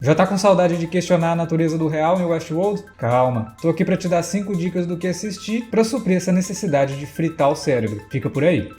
Já tá com saudade de questionar a natureza do real em Westworld? Calma, tô aqui para te dar 5 dicas do que assistir para suprir essa necessidade de fritar o cérebro. Fica por aí.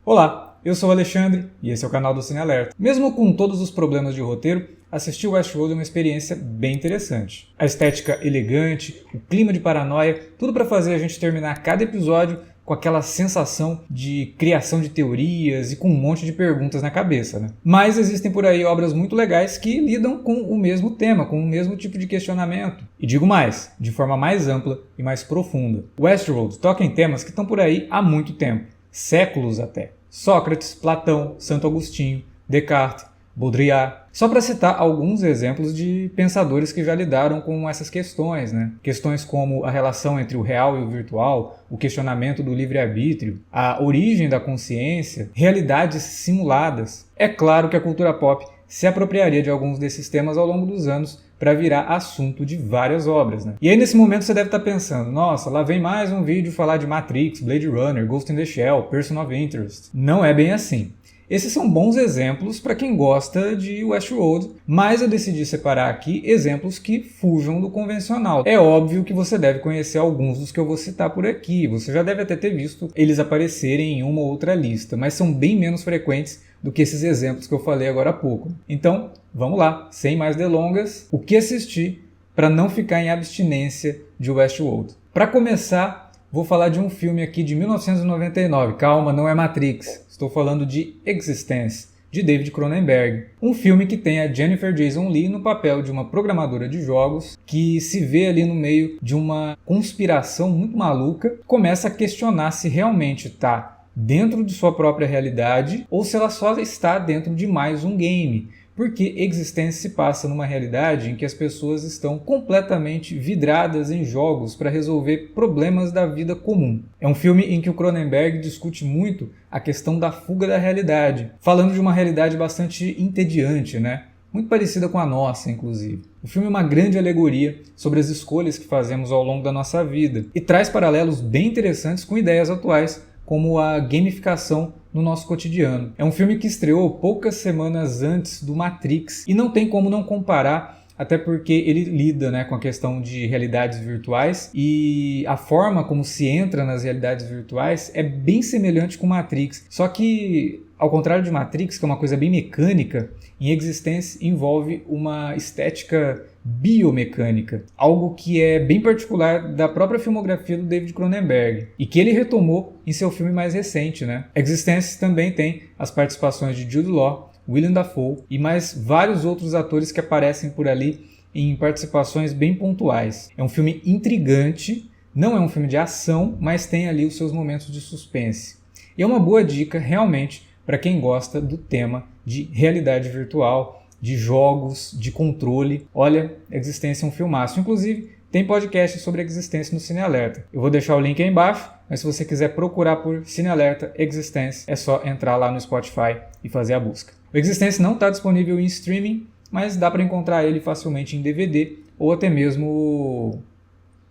Olá, eu sou o Alexandre e esse é o canal do Cine Alerta. Mesmo com todos os problemas de roteiro, assistir Westworld é uma experiência bem interessante. A estética elegante, o clima de paranoia, tudo para fazer a gente terminar cada episódio com aquela sensação de criação de teorias e com um monte de perguntas na cabeça, né? Mas existem por aí obras muito legais que lidam com o mesmo tema, com o mesmo tipo de questionamento. E digo mais, de forma mais ampla e mais profunda. Westworld toca em temas que estão por aí há muito tempo, séculos até. Sócrates, Platão, Santo Agostinho, Descartes, Baudrillard, só para citar alguns exemplos de pensadores que já lidaram com essas questões, né? Questões como a relação entre o real e o virtual, o questionamento do livre-arbítrio, a origem da consciência, realidades simuladas. É claro que a cultura pop se apropriaria de alguns desses temas ao longo dos anos para virar assunto de várias obras, né? E aí nesse momento você deve estar pensando, nossa, lá vem mais um vídeo falar de Matrix, Blade Runner, Ghost in the Shell, Person of Interest. Não é bem assim. Esses são bons exemplos para quem gosta de Westworld, mas eu decidi separar aqui exemplos que fujam do convencional. É óbvio que você deve conhecer alguns dos que eu vou citar por aqui, você já deve até ter visto eles aparecerem em uma ou outra lista, mas são bem menos frequentes do que esses exemplos que eu falei agora há pouco. Então, vamos lá, sem mais delongas, o que assistir para não ficar em abstinência de Westworld? Para começar, vou falar de um filme aqui de 1999, calma, não é Matrix. Estou falando de Existence, de David Cronenberg. Um filme que tem a Jennifer Jason Leigh no papel de uma programadora de jogos que se vê ali no meio de uma conspiração muito maluca, começa a questionar se realmente está dentro de sua própria realidade ou se ela só está dentro de mais um game. Porque Existence se passa numa realidade em que as pessoas estão completamente vidradas em jogos para resolver problemas da vida comum. É um filme em que o Cronenberg discute muito a questão da fuga da realidade, falando de uma realidade bastante entediante, né? Muito parecida com a nossa, inclusive. O filme é uma grande alegoria sobre as escolhas que fazemos ao longo da nossa vida e traz paralelos bem interessantes com ideias atuais, como a gamificação no nosso cotidiano. É um filme que estreou poucas semanas antes do Matrix e não tem como não comparar, até porque ele lida, né, com a questão de realidades virtuais e a forma como se entra nas realidades virtuais é bem semelhante com Matrix. Só que, ao contrário de Matrix, que é uma coisa bem mecânica, em Existence envolve uma estética biomecânica, algo que é bem particular da própria filmografia do David Cronenberg e que ele retomou em seu filme mais recente, né? Existence também tem as participações de Jude Law, Willem Dafoe e mais vários outros atores que aparecem por ali em participações bem pontuais. É um filme intrigante, não é um filme de ação, mas tem ali os seus momentos de suspense. E é uma boa dica realmente para quem gosta do tema de realidade virtual, de jogos, de controle. Olha, Existência é um filmaço. Inclusive, tem podcast sobre Existência no Cine Alerta. Eu vou deixar o link aí embaixo, mas se você quiser procurar por Cine Alerta Existência, é só entrar lá no Spotify e fazer a busca. O Existência não está disponível em streaming, mas dá para encontrar ele facilmente em DVD ou até mesmo...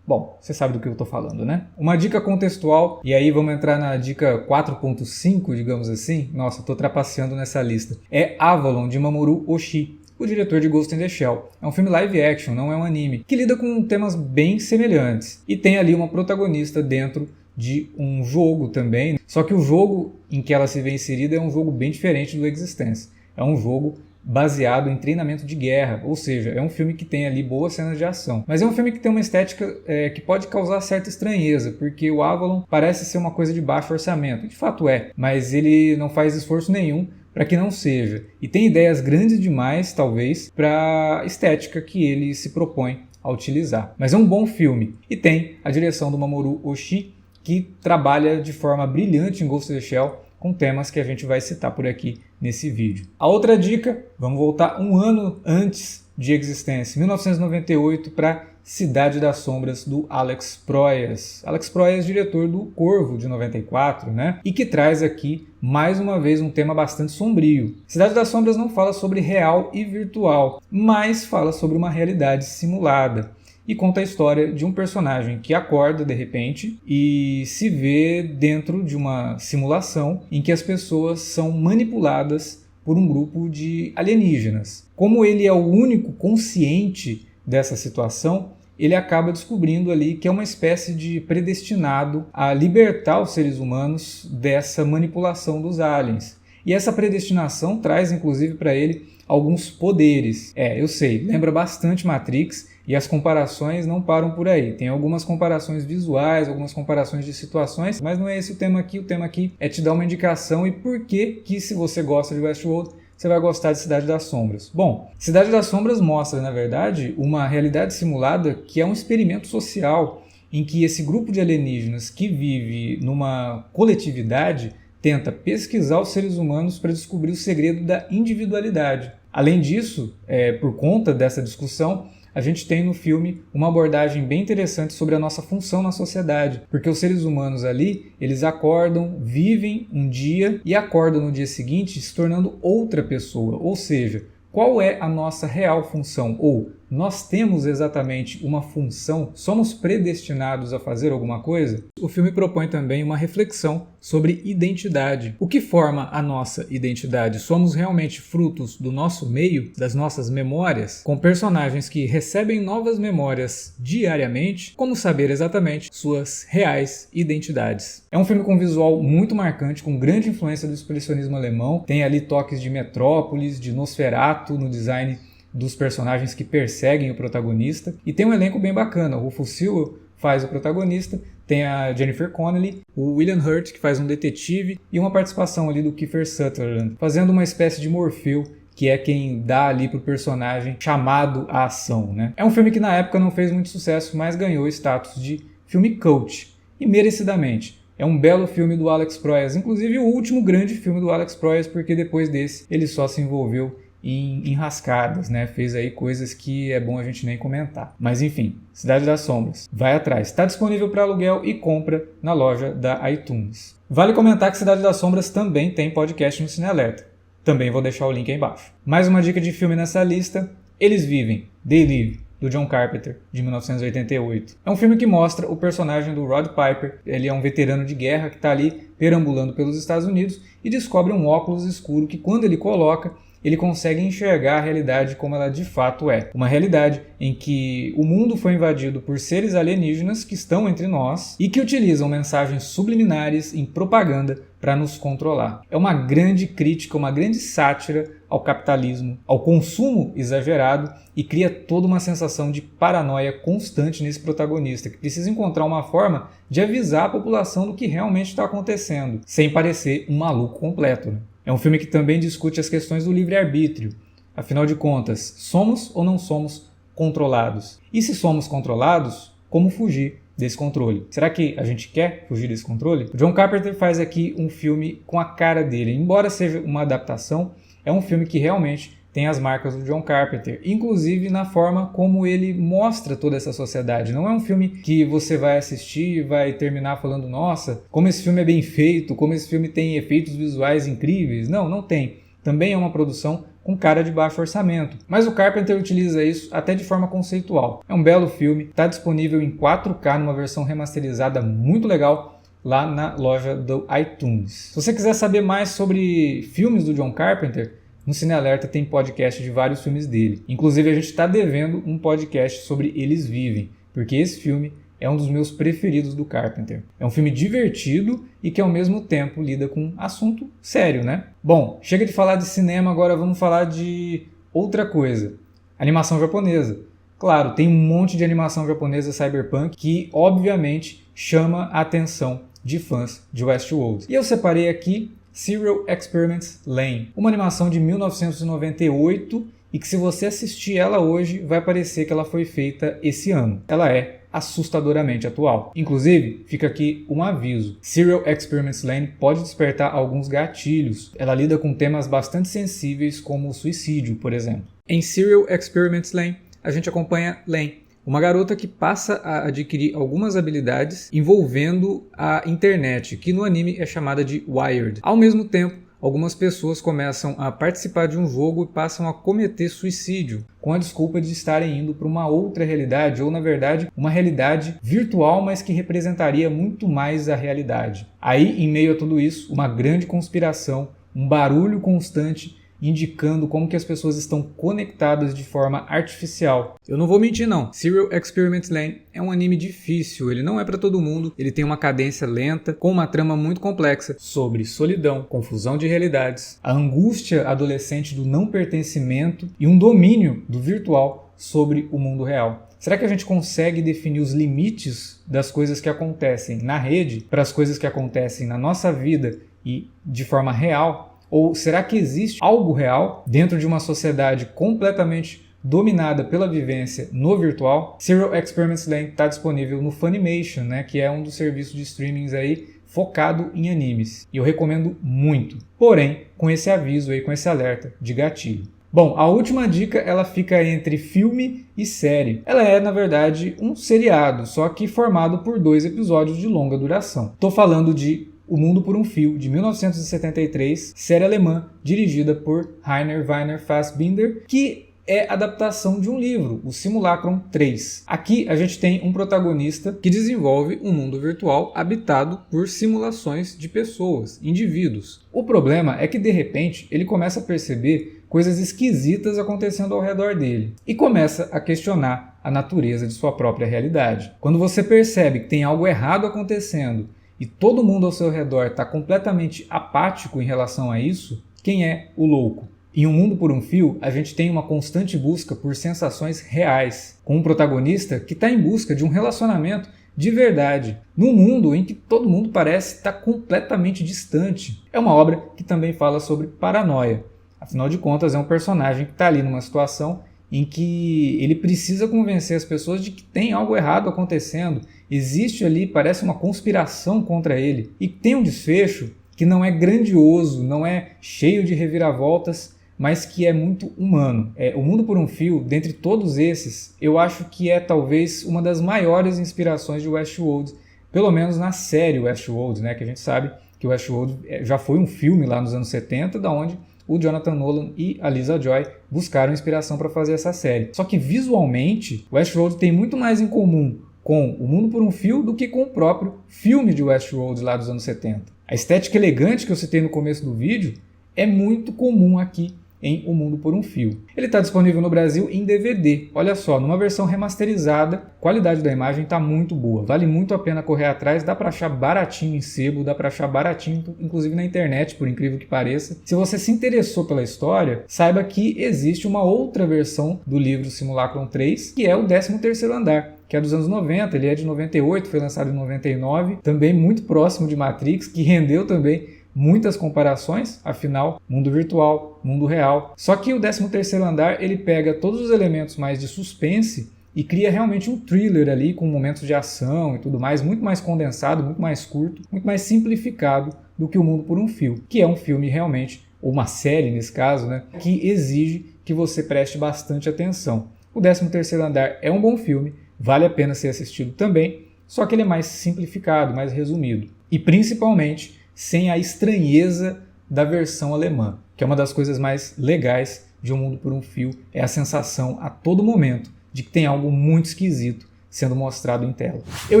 Bom, você sabe do que eu estou falando, né? Uma dica contextual, e aí vamos entrar na dica 4.5, digamos assim. Nossa, estou trapaceando nessa lista. É Avalon, de Mamoru Oshii, o diretor de Ghost in the Shell. É um filme live action, não é um anime, que lida com temas bem semelhantes. E tem ali uma protagonista dentro de um jogo também, só que o jogo em que ela se vê inserida é um jogo bem diferente do Existence. É um jogo baseado em treinamento de guerra, ou seja, é um filme que tem ali boas cenas de ação. Mas é um filme que tem uma estética que pode causar certa estranheza, porque o Avalon parece ser uma coisa de baixo orçamento. De fato é, mas ele não faz esforço nenhum para que não seja. E tem ideias grandes demais, talvez, para a estética que ele se propõe a utilizar. Mas é um bom filme. E tem a direção do Mamoru Oshii, que trabalha de forma brilhante em Ghost in the Shell, com temas que a gente vai citar por aqui nesse vídeo. A outra dica, vamos voltar um ano antes de Existence, 1998, para Cidade das Sombras, do Alex Proyas. Alex Proyas, diretor do Corvo, de 94, né? E que traz aqui, mais uma vez, um tema bastante sombrio. Cidade das Sombras não fala sobre real e virtual, mas fala sobre uma realidade simulada. e conta a história de um personagem que acorda de repente e se vê dentro de uma simulação em que as pessoas são manipuladas por um grupo de alienígenas. Como ele é o único consciente dessa situação, ele acaba descobrindo ali que é uma espécie de predestinado a libertar os seres humanos dessa manipulação dos aliens. E essa predestinação traz inclusive para ele alguns poderes. Eu sei, lembra bastante Matrix e as comparações não param por aí. Tem algumas comparações visuais, algumas comparações de situações, mas não é esse o tema aqui. O tema aqui é te dar uma indicação e por que se você gosta de Westworld, você vai gostar de Cidade das Sombras. Bom, Cidade das Sombras mostra, na verdade, uma realidade simulada que é um experimento social em que esse grupo de alienígenas que vive numa coletividade tenta pesquisar os seres humanos para descobrir o segredo da individualidade. Além disso, por conta dessa discussão, a gente tem no filme uma abordagem bem interessante sobre a nossa função na sociedade, porque os seres humanos ali, eles acordam, vivem um dia e acordam no dia seguinte se tornando outra pessoa, ou seja, qual é a nossa real função? Ou nós temos exatamente uma função? Somos predestinados a fazer alguma coisa? O filme propõe também uma reflexão sobre identidade. O que forma a nossa identidade? Somos realmente frutos do nosso meio, das nossas memórias? Com personagens que recebem novas memórias diariamente, como saber exatamente suas reais identidades? É um filme com visual muito marcante, com grande influência do expressionismo alemão. Tem ali toques de Metrópolis, de Nosferatu no design dos personagens que perseguem o protagonista. E tem um elenco bem bacana. O Rufus Sewell faz o protagonista, tem a Jennifer Connelly, o William Hurt, que faz um detetive, e uma participação ali do Kiefer Sutherland, fazendo uma espécie de Morfeu, que é quem dá ali pro personagem chamado à ação, né? É um filme que na época não fez muito sucesso, mas ganhou status de filme cult, e merecidamente. É um belo filme do Alex Proyas, inclusive o último grande filme do Alex Proyas, porque depois desse ele só se envolveu em enrascadas, né? Fez aí coisas que é bom a gente nem comentar. Mas enfim, Cidade das Sombras, vai atrás. Está disponível para aluguel e compra na loja da iTunes. Vale comentar que Cidade das Sombras também tem podcast no Cine Alerta. Também vou deixar o link aí embaixo. Mais uma dica de filme nessa lista, Eles Vivem, They Live, do John Carpenter, de 1988. É um filme que mostra o personagem do Rod Piper. Ele é um veterano de guerra que está ali perambulando pelos Estados Unidos e descobre um óculos escuro que, quando ele coloca, ele consegue enxergar a realidade como ela de fato é. Uma realidade em que o mundo foi invadido por seres alienígenas que estão entre nós e que utilizam mensagens subliminares em propaganda para nos controlar. É uma grande crítica, uma grande sátira ao capitalismo, ao consumo exagerado e cria toda uma sensação de paranoia constante nesse protagonista, que precisa encontrar uma forma de avisar a população do que realmente está acontecendo, sem parecer um maluco completo, né? É um filme que também discute as questões do livre-arbítrio. Afinal de contas, somos ou não somos controlados? E se somos controlados, como fugir desse controle? Será que a gente quer fugir desse controle? O John Carpenter faz aqui um filme com a cara dele. Embora seja uma adaptação, é um filme que realmente tem as marcas do John Carpenter, inclusive na forma como ele mostra toda essa sociedade. Não é um filme que você vai assistir e vai terminar falando, nossa, como esse filme é bem feito, como esse filme tem efeitos visuais incríveis. Não, não tem. Também é uma produção com cara de baixo orçamento. Mas o Carpenter utiliza isso até de forma conceitual. É um belo filme, está disponível em 4K numa versão remasterizada muito legal lá na loja do iTunes. Se você quiser saber mais sobre filmes do John Carpenter, no Cine Alerta tem podcast de vários filmes dele. Inclusive a gente está devendo um podcast sobre Eles Vivem, porque esse filme é um dos meus preferidos do Carpenter. É um filme divertido e que ao mesmo tempo lida com um assunto sério, né? Bom, chega de falar de cinema, agora vamos falar de outra coisa. Animação japonesa. Claro, tem um monte de animação japonesa cyberpunk que obviamente chama a atenção de fãs de Westworld. E eu separei aqui Serial Experiments Lain, uma animação de 1998 e que, se você assistir ela hoje, vai parecer que ela foi feita esse ano. Ela é assustadoramente atual. Inclusive, fica aqui um aviso. Serial Experiments Lain pode despertar alguns gatilhos. Ela lida com temas bastante sensíveis como o suicídio, por exemplo. Em Serial Experiments Lain, a gente acompanha Lain, uma garota que passa a adquirir algumas habilidades envolvendo a internet, que no anime é chamada de Wired. Ao mesmo tempo, algumas pessoas começam a participar de um jogo e passam a cometer suicídio, com a desculpa de estarem indo para uma outra realidade, ou na verdade, uma realidade virtual, mas que representaria muito mais a realidade. Aí, em meio a tudo isso, uma grande conspiração, um barulho constante, indicando como que as pessoas estão conectadas de forma artificial. Eu não vou mentir não, Serial Experiments Lain é um anime difícil, ele não é para todo mundo, ele tem uma cadência lenta, com uma trama muito complexa sobre solidão, confusão de realidades, a angústia adolescente do não pertencimento e um domínio do virtual sobre o mundo real. Será que a gente consegue definir os limites das coisas que acontecem na rede para as coisas que acontecem na nossa vida e de forma real? Ou será que existe algo real dentro de uma sociedade completamente dominada pela vivência no virtual? Serial Experiments Lain está disponível no Funimation, né, que é um dos serviços de streamings aí focado em animes. E eu recomendo muito. Porém, com esse aviso aí, com esse alerta de gatilho. Bom, a última dica ela fica entre filme e série. Ela é, na verdade, um seriado, só que formado por 2 episódios de longa duração. Estou falando de O Mundo por um Fio, de 1973, série alemã dirigida por Rainer Werner Fassbinder, que é adaptação de um livro, o Simulacron 3. Aqui a gente tem um protagonista que desenvolve um mundo virtual habitado por simulações de pessoas, indivíduos. O problema é que de repente ele começa a perceber coisas esquisitas acontecendo ao redor dele e começa a questionar a natureza de sua própria realidade. Quando você percebe que tem algo errado acontecendo e todo mundo ao seu redor está completamente apático em relação a isso, quem é o louco? Em Um Mundo por um Fio, a gente tem uma constante busca por sensações reais, com um protagonista que está em busca de um relacionamento de verdade, num mundo em que todo mundo parece estar completamente distante. É uma obra que também fala sobre paranoia. Afinal de contas, é um personagem que está ali numa situação em que ele precisa convencer as pessoas de que tem algo errado acontecendo. Existe ali, parece uma conspiração contra ele. E tem um desfecho que não é grandioso, não é cheio de reviravoltas, mas que é muito humano. O Mundo por um Fio, dentre todos esses, eu acho que é talvez uma das maiores inspirações de Westworld, pelo menos na série Westworld, né? Que a gente sabe que Westworld já foi um filme lá nos anos 70, da onde o Jonathan Nolan e a Lisa Joy buscaram inspiração para fazer essa série. Só que visualmente, Westworld tem muito mais em comum com O Mundo por um Fio do que com o próprio filme de Westworld lá dos anos 70. A estética elegante que eu citei no começo do vídeo é muito comum aqui em O Mundo por um Fio. Ele está disponível no Brasil em DVD. Olha só, numa versão remasterizada, a qualidade da imagem está muito boa. Vale muito a pena correr atrás, dá para achar baratinho em sebo, dá para achar baratinho inclusive na internet, por incrível que pareça. Se você se interessou pela história, saiba que existe uma outra versão do livro Simulacron 3, que é o 13º Andar, que é dos anos 90, ele é de 98, foi lançado em 99, também muito próximo de Matrix, que rendeu também muitas comparações, afinal, mundo virtual, mundo real. Só que o 13º Andar, ele pega todos os elementos mais de suspense e cria realmente um thriller ali, com momentos de ação e tudo mais, muito mais condensado, muito mais curto, muito mais simplificado do que O Mundo por um Fio, que é um filme realmente, ou uma série nesse caso, né, que exige que você preste bastante atenção. O 13º Andar é um bom filme, vale a pena ser assistido também, só que ele é mais simplificado, mais resumido. E principalmente sem a estranheza da versão alemã, que é uma das coisas mais legais de Um Mundo por um Fio, é a sensação a todo momento de que tem algo muito esquisito sendo mostrado em tela. Eu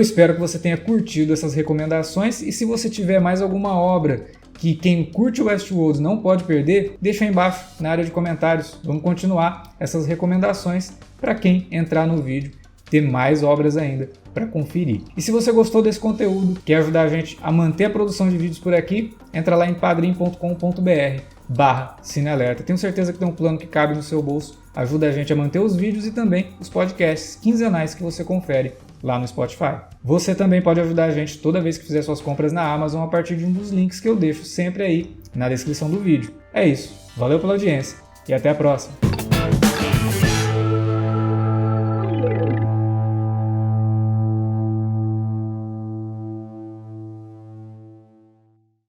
espero que você tenha curtido essas recomendações e se você tiver mais alguma obra que quem curte o Westworld não pode perder, deixa aí embaixo na área de comentários. Vamos continuar essas recomendações para quem entrar no vídeo ter mais obras ainda para conferir. E se você gostou desse conteúdo, quer ajudar a gente a manter a produção de vídeos por aqui, entra lá em padrim.com.br/cinealerta. Tenho certeza que tem um plano que cabe no seu bolso, ajuda a gente a manter os vídeos e também os podcasts quinzenais que você confere lá no Spotify. Você também pode ajudar a gente toda vez que fizer suas compras na Amazon a partir de um dos links que eu deixo sempre aí na descrição do vídeo. É isso, valeu pela audiência e até a próxima!